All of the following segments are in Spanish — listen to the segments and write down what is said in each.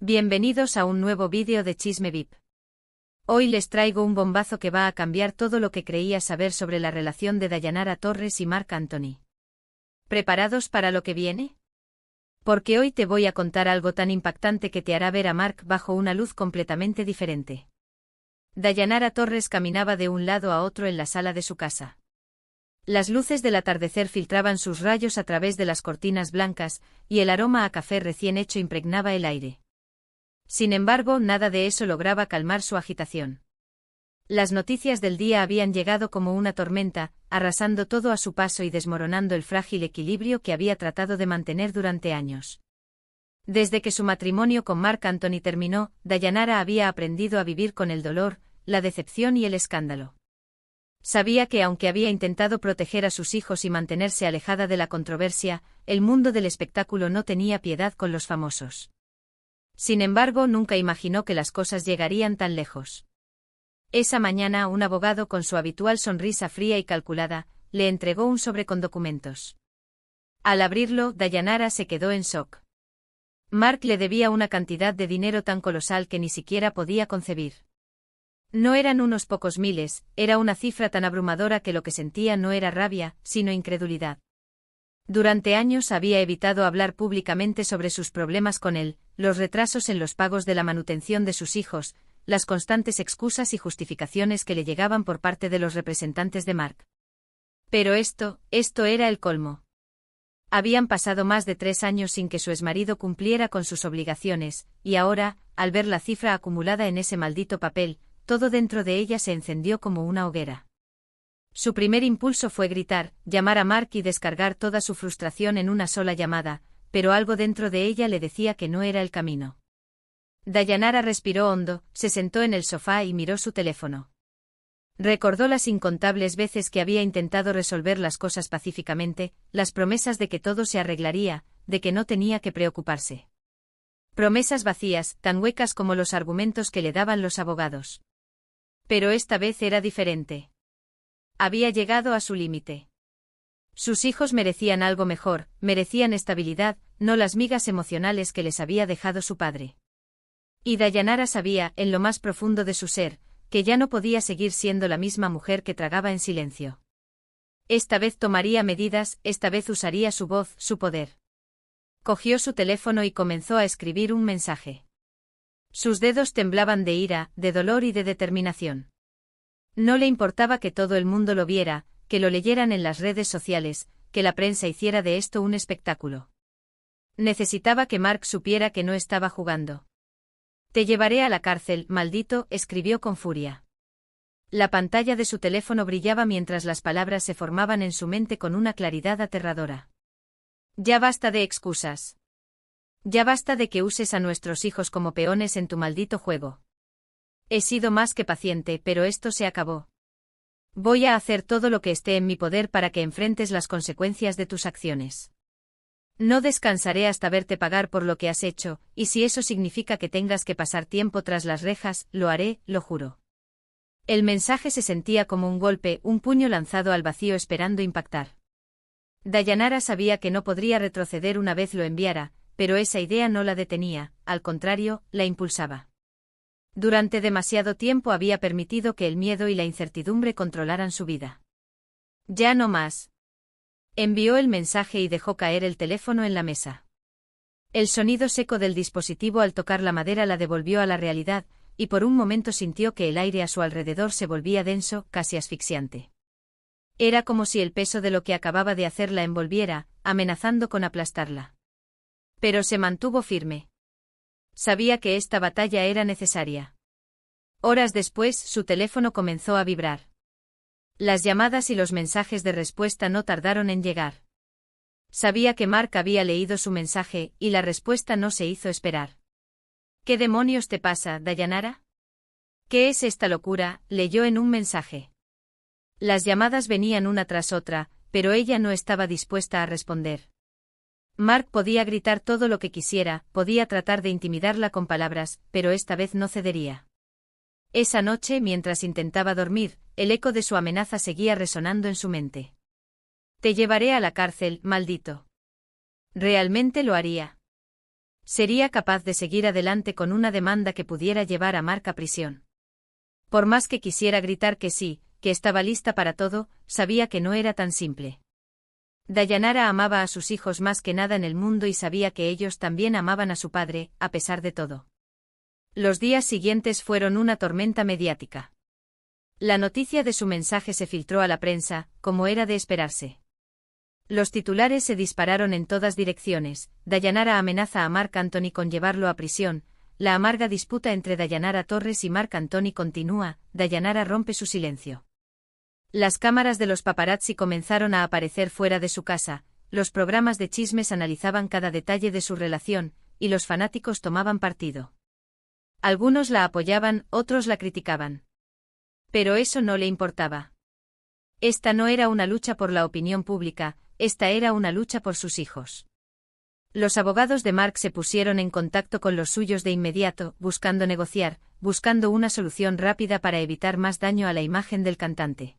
Bienvenidos a un nuevo vídeo de Chisme VIP. Hoy les traigo un bombazo que va a cambiar todo lo que creías saber sobre la relación de Dayanara Torres y Marc Anthony. ¿Preparados para lo que viene? Porque hoy te voy a contar algo tan impactante que te hará ver a Marc bajo una luz completamente diferente. Dayanara Torres caminaba de un lado a otro en la sala de su casa. Las luces del atardecer filtraban sus rayos a través de las cortinas blancas, y el aroma a café recién hecho impregnaba el aire. Sin embargo, nada de eso lograba calmar su agitación. Las noticias del día habían llegado como una tormenta, arrasando todo a su paso y desmoronando el frágil equilibrio que había tratado de mantener durante años. Desde que su matrimonio con Marc Anthony terminó, Dayanara había aprendido a vivir con el dolor, la decepción y el escándalo. Sabía que aunque había intentado proteger a sus hijos y mantenerse alejada de la controversia, el mundo del espectáculo no tenía piedad con los famosos. Sin embargo, nunca imaginó que las cosas llegarían tan lejos. Esa mañana, un abogado con su habitual sonrisa fría y calculada, le entregó un sobre con documentos. Al abrirlo, Dayanara se quedó en shock. Marc le debía una cantidad de dinero tan colosal que ni siquiera podía concebir. No eran unos pocos miles, era una cifra tan abrumadora que lo que sentía no era rabia, sino incredulidad. Durante años había evitado hablar públicamente sobre sus problemas con él, los retrasos en los pagos de la manutención de sus hijos, las constantes excusas y justificaciones que le llegaban por parte de los representantes de Marc. Pero esto era el colmo. Habían pasado más de 3 años sin que su exmarido cumpliera con sus obligaciones, y ahora, al ver la cifra acumulada en ese maldito papel, todo dentro de ella se encendió como una hoguera. Su primer impulso fue gritar, llamar a Marc y descargar toda su frustración en una sola llamada, pero algo dentro de ella le decía que no era el camino. Dayanara respiró hondo, se sentó en el sofá y miró su teléfono. Recordó las incontables veces que había intentado resolver las cosas pacíficamente, las promesas de que todo se arreglaría, de que no tenía que preocuparse. Promesas vacías, tan huecas como los argumentos que le daban los abogados. Pero esta vez era diferente. Había llegado a su límite. Sus hijos merecían algo mejor, merecían estabilidad, no las migas emocionales que les había dejado su padre. Y Dayanara sabía, en lo más profundo de su ser, que ya no podía seguir siendo la misma mujer que tragaba en silencio. Esta vez tomaría medidas, esta vez usaría su voz, su poder. Cogió su teléfono y comenzó a escribir un mensaje. Sus dedos temblaban de ira, de dolor y de determinación. No le importaba que todo el mundo lo viera, que lo leyeran en las redes sociales, que la prensa hiciera de esto un espectáculo. Necesitaba que Marc supiera que no estaba jugando. «Te llevaré a la cárcel, maldito», escribió con furia. La pantalla de su teléfono brillaba mientras las palabras se formaban en su mente con una claridad aterradora. «Ya basta de excusas. Ya basta de que uses a nuestros hijos como peones en tu maldito juego. He sido más que paciente, pero esto se acabó. Voy a hacer todo lo que esté en mi poder para que enfrentes las consecuencias de tus acciones. No descansaré hasta verte pagar por lo que has hecho, y si eso significa que tengas que pasar tiempo tras las rejas, lo haré, lo juro». El mensaje se sentía como un golpe, un puño lanzado al vacío esperando impactar. Dayanara sabía que no podría retroceder una vez lo enviara, pero esa idea no la detenía, al contrario, la impulsaba. Durante demasiado tiempo había permitido que el miedo y la incertidumbre controlaran su vida. Ya no más. Envió el mensaje y dejó caer el teléfono en la mesa. El sonido seco del dispositivo al tocar la madera la devolvió a la realidad, y por un momento sintió que el aire a su alrededor se volvía denso, casi asfixiante. Era como si el peso de lo que acababa de hacer la envolviera, amenazando con aplastarla. Pero se mantuvo firme. Sabía que esta batalla era necesaria. Horas después, su teléfono comenzó a vibrar. Las llamadas y los mensajes de respuesta no tardaron en llegar. Sabía que Marc había leído su mensaje, y la respuesta no se hizo esperar. «¿Qué demonios te pasa, Dayanara? ¿Qué es esta locura?», leyó en un mensaje. Las llamadas venían una tras otra, pero ella no estaba dispuesta a responder. Marc podía gritar todo lo que quisiera, podía tratar de intimidarla con palabras, pero esta vez no cedería. Esa noche, mientras intentaba dormir, el eco de su amenaza seguía resonando en su mente. «Te llevaré a la cárcel, maldito». Realmente lo haría. Sería capaz de seguir adelante con una demanda que pudiera llevar a Mark a prisión. Por más que quisiera gritar que sí, que estaba lista para todo, sabía que no era tan simple. Dayanara amaba a sus hijos más que nada en el mundo y sabía que ellos también amaban a su padre, a pesar de todo. Los días siguientes fueron una tormenta mediática. La noticia de su mensaje se filtró a la prensa, como era de esperarse. Los titulares se dispararon en todas direcciones. Dayanara amenaza a Marc Anthony con llevarlo a prisión. La amarga disputa entre Dayanara Torres y Marc Anthony continúa. Dayanara rompe su silencio. Las cámaras de los paparazzi comenzaron a aparecer fuera de su casa. Los programas de chismes analizaban cada detalle de su relación, y los fanáticos tomaban partido. Algunos la apoyaban, otros la criticaban. Pero eso no le importaba. Esta no era una lucha por la opinión pública, esta era una lucha por sus hijos. Los abogados de Mark se pusieron en contacto con los suyos de inmediato, buscando negociar, buscando una solución rápida para evitar más daño a la imagen del cantante.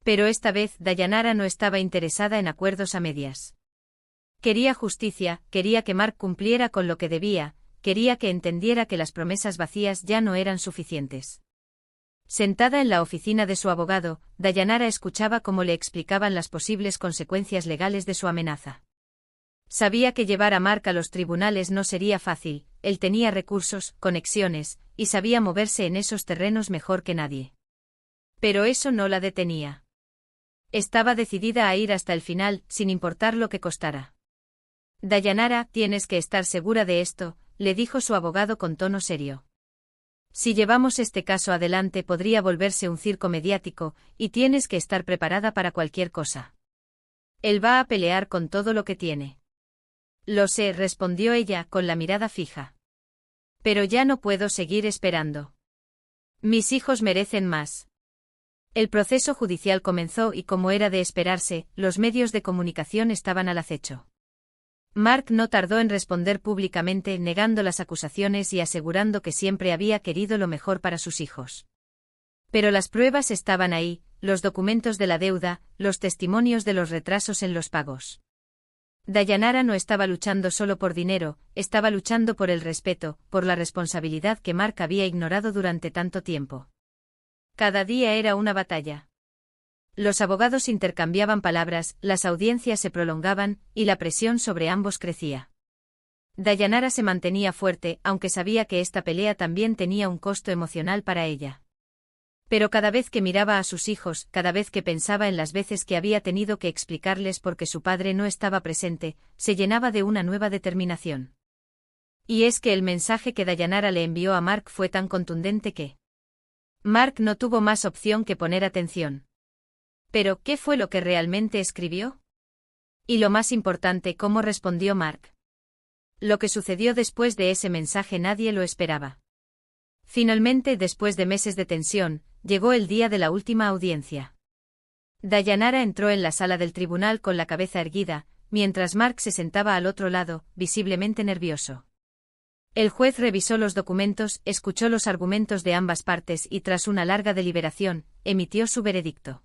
Pero esta vez Dayanara no estaba interesada en acuerdos a medias. Quería justicia, quería que Mark cumpliera con lo que debía, quería que entendiera que las promesas vacías ya no eran suficientes. Sentada en la oficina de su abogado, Dayanara escuchaba cómo le explicaban las posibles consecuencias legales de su amenaza. Sabía que llevar a Mark a los tribunales no sería fácil, él tenía recursos, conexiones, y sabía moverse en esos terrenos mejor que nadie. Pero eso no la detenía. Estaba decidida a ir hasta el final, sin importar lo que costara. Dayanara, tienes que estar segura de esto, le dijo su abogado con tono serio. Si llevamos este caso adelante podría volverse un circo mediático, y tienes que estar preparada para cualquier cosa. Él va a pelear con todo lo que tiene. Lo sé, respondió ella, con la mirada fija. Pero ya no puedo seguir esperando. Mis hijos merecen más. El proceso judicial comenzó y, como era de esperarse, los medios de comunicación estaban al acecho. Mark no tardó en responder públicamente, negando las acusaciones y asegurando que siempre había querido lo mejor para sus hijos. Pero las pruebas estaban ahí, los documentos de la deuda, los testimonios de los retrasos en los pagos. Dayanara no estaba luchando solo por dinero, estaba luchando por el respeto, por la responsabilidad que Mark había ignorado durante tanto tiempo. Cada día era una batalla. Los abogados intercambiaban palabras, las audiencias se prolongaban, y la presión sobre ambos crecía. Dayanara se mantenía fuerte, aunque sabía que esta pelea también tenía un costo emocional para ella. Pero cada vez que miraba a sus hijos, cada vez que pensaba en las veces que había tenido que explicarles por qué su padre no estaba presente, se llenaba de una nueva determinación. Y es que el mensaje que Dayanara le envió a Mark fue tan contundente que Mark no tuvo más opción que poner atención. Pero, ¿qué fue lo que realmente escribió? Y lo más importante, ¿cómo respondió Mark? Lo que sucedió después de ese mensaje nadie lo esperaba. Finalmente, después de meses de tensión, llegó el día de la última audiencia. Dayanara entró en la sala del tribunal con la cabeza erguida, mientras Mark se sentaba al otro lado, visiblemente nervioso. El juez revisó los documentos, escuchó los argumentos de ambas partes y, tras una larga deliberación, emitió su veredicto.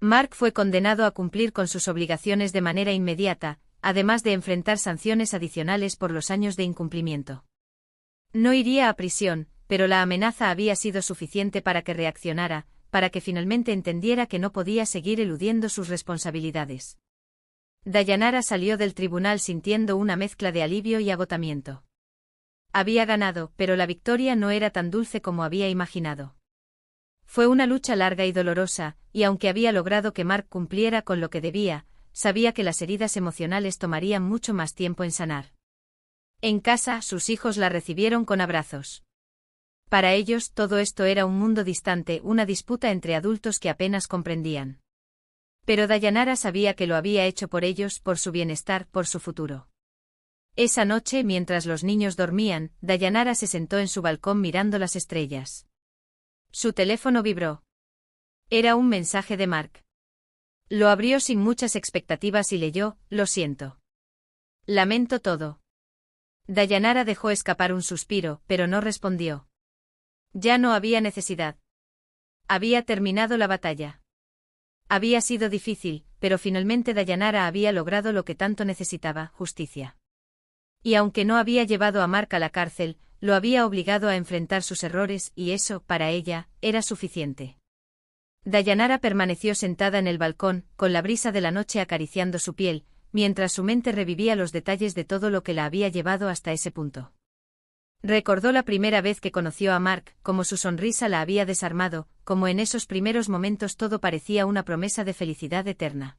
Mark fue condenado a cumplir con sus obligaciones de manera inmediata, además de enfrentar sanciones adicionales por los años de incumplimiento. No iría a prisión, pero la amenaza había sido suficiente para que reaccionara, para que finalmente entendiera que no podía seguir eludiendo sus responsabilidades. Dayanara salió del tribunal sintiendo una mezcla de alivio y agotamiento. Había ganado, pero la victoria no era tan dulce como había imaginado. Fue una lucha larga y dolorosa, y aunque había logrado que Mark cumpliera con lo que debía, sabía que las heridas emocionales tomarían mucho más tiempo en sanar. En casa, sus hijos la recibieron con abrazos. Para ellos, todo esto era un mundo distante, una disputa entre adultos que apenas comprendían. Pero Dayanara sabía que lo había hecho por ellos, por su bienestar, por su futuro. Esa noche, mientras los niños dormían, Dayanara se sentó en su balcón mirando las estrellas. Su teléfono vibró. Era un mensaje de Mark. Lo abrió sin muchas expectativas y leyó: «Lo siento. Lamento todo». Dayanara dejó escapar un suspiro, pero no respondió. Ya no había necesidad. Había terminado la batalla. Había sido difícil, pero finalmente Dayanara había logrado lo que tanto necesitaba: justicia. Y aunque no había llevado a Mark a la cárcel, lo había obligado a enfrentar sus errores y eso, para ella, era suficiente. Dayanara permaneció sentada en el balcón, con la brisa de la noche acariciando su piel, mientras su mente revivía los detalles de todo lo que la había llevado hasta ese punto. Recordó la primera vez que conoció a Mark, cómo su sonrisa la había desarmado, como en esos primeros momentos todo parecía una promesa de felicidad eterna.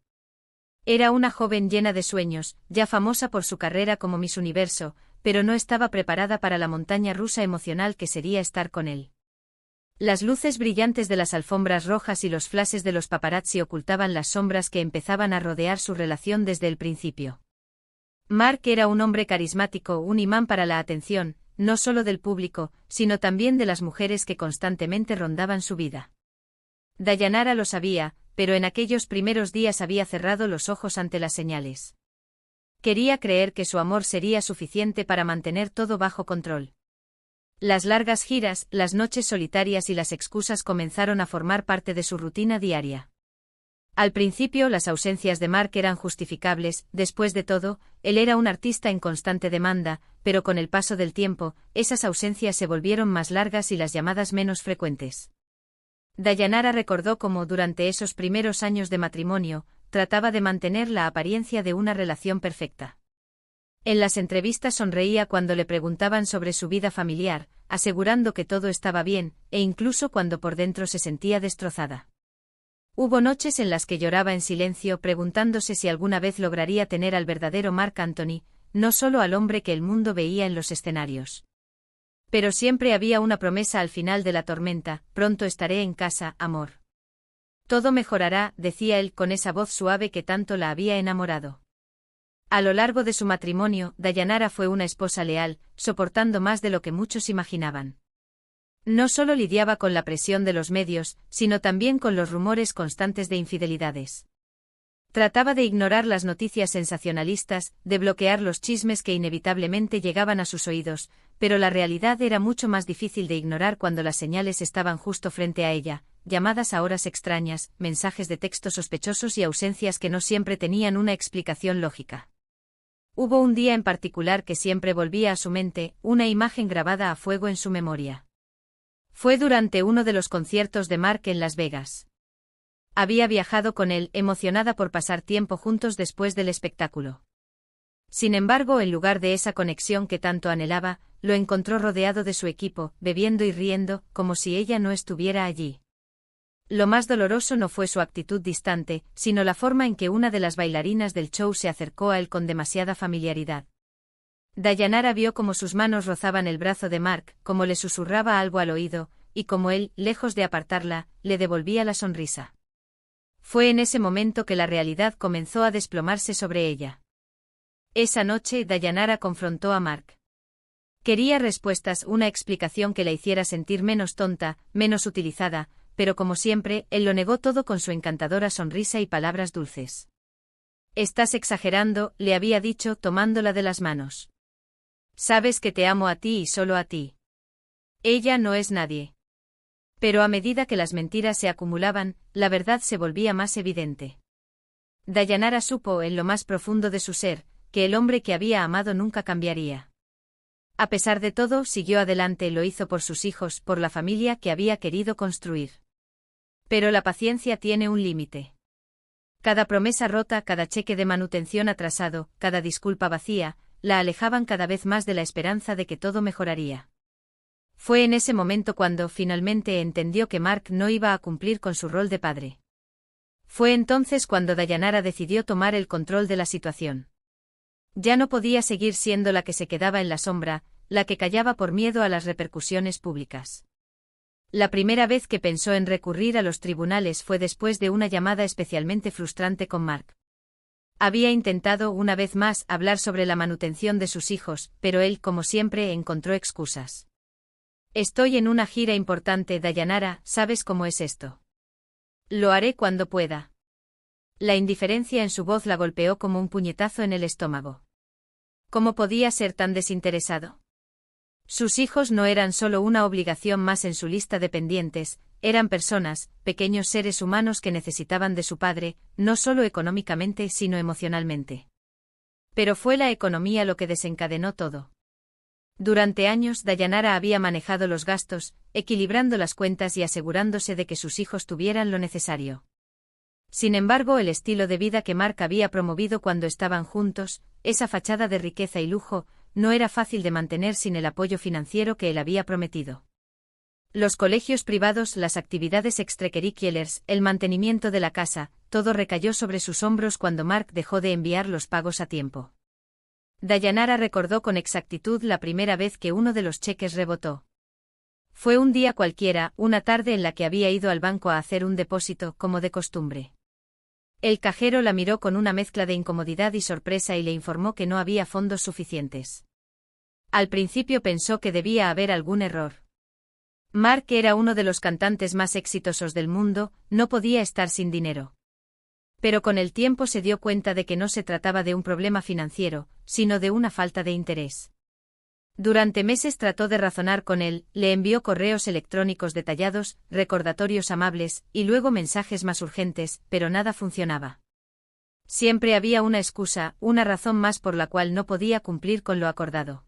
Era una joven llena de sueños, ya famosa por su carrera como Miss Universo, pero no estaba preparada para la montaña rusa emocional que sería estar con él. Las luces brillantes de las alfombras rojas y los flashes de los paparazzi ocultaban las sombras que empezaban a rodear su relación desde el principio. Mark era un hombre carismático, un imán para la atención, no solo del público, sino también de las mujeres que constantemente rondaban su vida. Dayanara lo sabía, pero en aquellos primeros días había cerrado los ojos ante las señales. Quería creer que su amor sería suficiente para mantener todo bajo control. Las largas giras, las noches solitarias y las excusas comenzaron a formar parte de su rutina diaria. Al principio las ausencias de Mark eran justificables, después de todo, él era un artista en constante demanda, pero con el paso del tiempo, esas ausencias se volvieron más largas y las llamadas menos frecuentes. Dayanara recordó cómo durante esos primeros años de matrimonio, trataba de mantener la apariencia de una relación perfecta. En las entrevistas sonreía cuando le preguntaban sobre su vida familiar, asegurando que todo estaba bien, e incluso cuando por dentro se sentía destrozada. Hubo noches en las que lloraba en silencio preguntándose si alguna vez lograría tener al verdadero Mark Anthony, no solo al hombre que el mundo veía en los escenarios. Pero siempre había una promesa al final de la tormenta: pronto estaré en casa, amor. Todo mejorará, decía él con esa voz suave que tanto la había enamorado. A lo largo de su matrimonio, Dayanara fue una esposa leal, soportando más de lo que muchos imaginaban. No solo lidiaba con la presión de los medios, sino también con los rumores constantes de infidelidades. Trataba de ignorar las noticias sensacionalistas, de bloquear los chismes que inevitablemente llegaban a sus oídos, pero la realidad era mucho más difícil de ignorar cuando las señales estaban justo frente a ella: llamadas a horas extrañas, mensajes de texto sospechosos y ausencias que no siempre tenían una explicación lógica. Hubo un día en particular que siempre volvía a su mente, una imagen grabada a fuego en su memoria. Fue durante uno de los conciertos de Mark en Las Vegas. Había viajado con él, emocionada por pasar tiempo juntos después del espectáculo. Sin embargo, en lugar de esa conexión que tanto anhelaba, lo encontró rodeado de su equipo, bebiendo y riendo, como si ella no estuviera allí. Lo más doloroso no fue su actitud distante, sino la forma en que una de las bailarinas del show se acercó a él con demasiada familiaridad. Dayanara vio cómo sus manos rozaban el brazo de Mark, cómo le susurraba algo al oído, y cómo él, lejos de apartarla, le devolvía la sonrisa. Fue en ese momento que la realidad comenzó a desplomarse sobre ella. Esa noche, Dayanara confrontó a Mark. Quería respuestas, una explicación que la hiciera sentir menos tonta, menos utilizada, pero como siempre, él lo negó todo con su encantadora sonrisa y palabras dulces. «Estás exagerando», le había dicho tomándola de las manos. «Sabes que te amo a ti y solo a ti. Ella no es nadie». Pero a medida que las mentiras se acumulaban, la verdad se volvía más evidente. Dayanara supo, en lo más profundo de su ser, que el hombre que había amado nunca cambiaría. A pesar de todo, siguió adelante, lo hizo por sus hijos, por la familia que había querido construir. Pero la paciencia tiene un límite. Cada promesa rota, cada cheque de manutención atrasado, cada disculpa vacía, la alejaban cada vez más de la esperanza de que todo mejoraría. Fue en ese momento cuando finalmente entendió que Mark no iba a cumplir con su rol de padre. Fue entonces cuando Dayanara decidió tomar el control de la situación. Ya no podía seguir siendo la que se quedaba en la sombra, la que callaba por miedo a las repercusiones públicas. La primera vez que pensó en recurrir a los tribunales fue después de una llamada especialmente frustrante con Mark. Había intentado una vez más hablar sobre la manutención de sus hijos, pero él, como siempre, encontró excusas. «Estoy en una gira importante, Dayanara, ¿sabes cómo es esto? Lo haré cuando pueda». La indiferencia en su voz la golpeó como un puñetazo en el estómago. ¿Cómo podía ser tan desinteresado? Sus hijos no eran solo una obligación más en su lista de pendientes, eran personas, pequeños seres humanos que necesitaban de su padre, no solo económicamente sino emocionalmente. Pero fue la economía lo que desencadenó todo. Durante años Dayanara había manejado los gastos, equilibrando las cuentas y asegurándose de que sus hijos tuvieran lo necesario. Sin embargo, el estilo de vida que Mark había promovido cuando estaban juntos, esa fachada de riqueza y lujo, no era fácil de mantener sin el apoyo financiero que él había prometido. Los colegios privados, las actividades extracurriculares, el mantenimiento de la casa, todo recayó sobre sus hombros cuando Mark dejó de enviar los pagos a tiempo. Dayanara recordó con exactitud la primera vez que uno de los cheques rebotó. Fue un día cualquiera, una tarde en la que había ido al banco a hacer un depósito, como de costumbre. El cajero la miró con una mezcla de incomodidad y sorpresa y le informó que no había fondos suficientes. Al principio pensó que debía haber algún error. Mark era uno de los cantantes más exitosos del mundo, no podía estar sin dinero. Pero con el tiempo se dio cuenta de que no se trataba de un problema financiero, sino de una falta de interés. Durante meses trató de razonar con él, le envió correos electrónicos detallados, recordatorios amables, y luego mensajes más urgentes, pero nada funcionaba. Siempre había una excusa, una razón más por la cual no podía cumplir con lo acordado.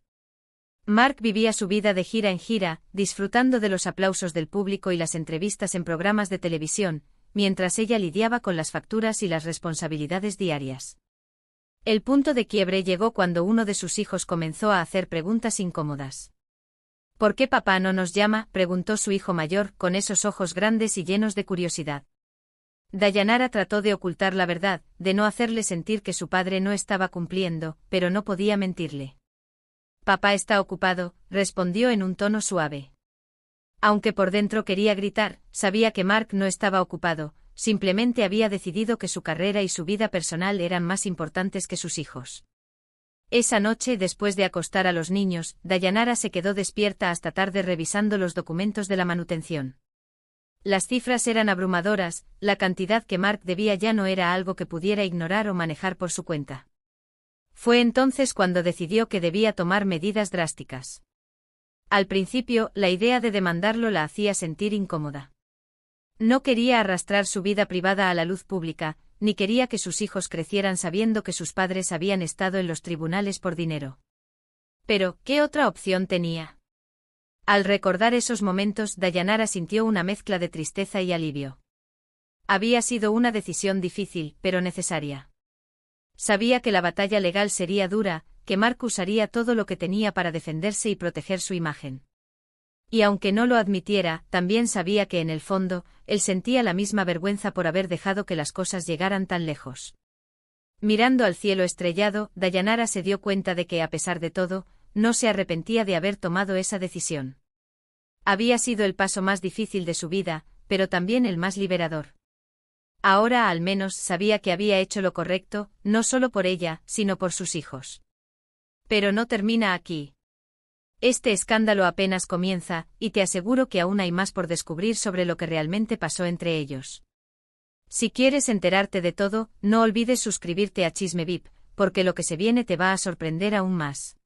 Mark vivía su vida de gira en gira, disfrutando de los aplausos del público y las entrevistas en programas de televisión, mientras ella lidiaba con las facturas y las responsabilidades diarias. El punto de quiebre llegó cuando uno de sus hijos comenzó a hacer preguntas incómodas. ¿Por qué papá no nos llama?, preguntó su hijo mayor, con esos ojos grandes y llenos de curiosidad. Dayanara trató de ocultar la verdad, de no hacerle sentir que su padre no estaba cumpliendo, pero no podía mentirle. Papá está ocupado, respondió en un tono suave. Aunque por dentro quería gritar, sabía que Mark no estaba ocupado, simplemente había decidido que su carrera y su vida personal eran más importantes que sus hijos. Esa noche, después de acostar a los niños, Dayanara se quedó despierta hasta tarde revisando los documentos de la manutención. Las cifras eran abrumadoras, la cantidad que Mark debía ya no era algo que pudiera ignorar o manejar por su cuenta. Fue entonces cuando decidió que debía tomar medidas drásticas. Al principio, la idea de demandarlo la hacía sentir incómoda. No quería arrastrar su vida privada a la luz pública, ni quería que sus hijos crecieran sabiendo que sus padres habían estado en los tribunales por dinero. Pero, ¿qué otra opción tenía? Al recordar esos momentos, Dayanara sintió una mezcla de tristeza y alivio. Había sido una decisión difícil, pero necesaria. Sabía que la batalla legal sería dura, que Mark usaría todo lo que tenía para defenderse y proteger su imagen. Y aunque no lo admitiera, también sabía que en el fondo, él sentía la misma vergüenza por haber dejado que las cosas llegaran tan lejos. Mirando al cielo estrellado, Dayanara se dio cuenta de que, a pesar de todo, no se arrepentía de haber tomado esa decisión. Había sido el paso más difícil de su vida, pero también el más liberador. Ahora al menos sabía que había hecho lo correcto, no solo por ella, sino por sus hijos. Pero no termina aquí. Este escándalo apenas comienza, y te aseguro que aún hay más por descubrir sobre lo que realmente pasó entre ellos. Si quieres enterarte de todo, no olvides suscribirte a Chisme VIP, porque lo que se viene te va a sorprender aún más.